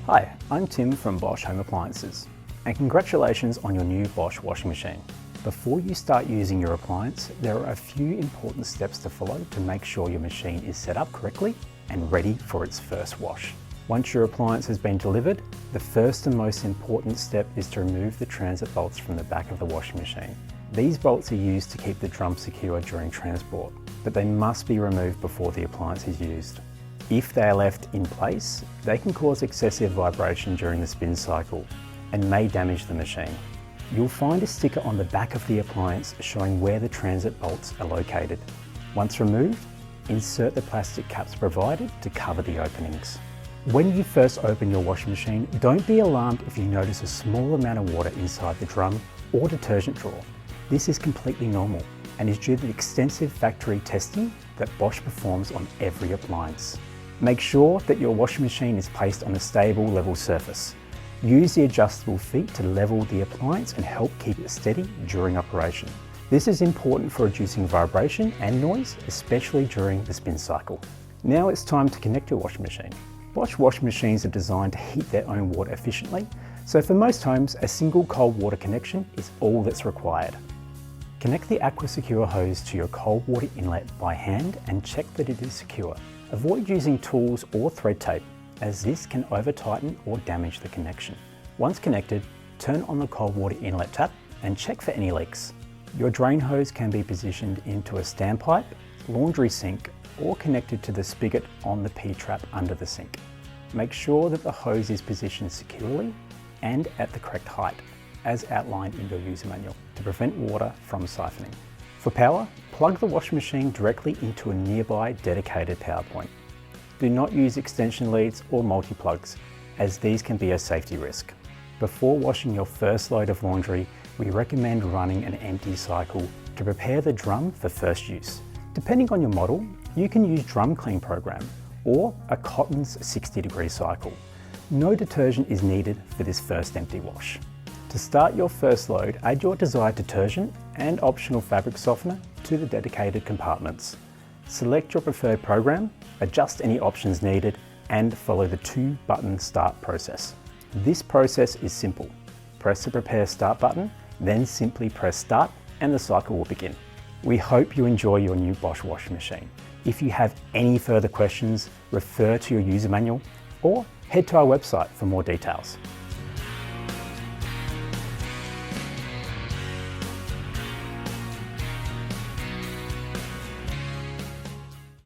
Hi, I'm Tim from Bosch Home Appliances, and congratulations on your new Bosch washing machine. Before you start using your appliance, there are a few important steps to follow to make sure your machine is set up correctly and ready for its first wash. Once your appliance has been delivered, the first and most important step is to remove the transit bolts from the back of the washing machine. These bolts are used to keep the drum secure during transport, but they must be removed before the appliance is used. If they are left in place, they can cause excessive vibration during the spin cycle and may damage the machine. You'll find a sticker on the back of the appliance showing where the transit bolts are located. Once removed, insert the plastic caps provided to cover the openings. When you first open your washing machine, don't be alarmed if you notice a small amount of water inside the drum or detergent drawer. This is completely normal and is due to the extensive factory testing that Bosch performs on every appliance. Make sure that your washing machine is placed on a stable, level surface. Use the adjustable feet to level the appliance and help keep it steady during operation. This is important for reducing vibration and noise, especially during the spin cycle. Now it's time to connect your washing machine. Bosch washing machines are designed to heat their own water efficiently, so for most homes, a single cold water connection is all that's required. Connect the AquaSecure hose to your cold water inlet by hand and check that it is secure. Avoid using tools or thread tape, as this can over-tighten or damage the connection. Once connected, turn on the cold water inlet tap and check for any leaks. Your drain hose can be positioned into a standpipe, laundry sink, or connected to the spigot on the P-trap under the sink. Make sure that the hose is positioned securely and at the correct height, as outlined in your user manual, to prevent water from siphoning. For power, plug the washing machine directly into a nearby dedicated power point. Do not use extension leads or multi-plugs, as these can be a safety risk. Before washing your first load of laundry, we recommend running an empty cycle to prepare the drum for first use. Depending on your model, you can use Drum Clean Program or a Cotton's 60-degree cycle. No detergent is needed for this first empty wash. To start your first load, add your desired detergent and optional fabric softener to the dedicated compartments. Select your preferred program, adjust any options needed, and follow the 2-button start process. This process is simple. Press the Prepare Start button, then simply press Start and the cycle will begin. We hope you enjoy your new Bosch washing machine. If you have any further questions, refer to your user manual or head to our website for more details.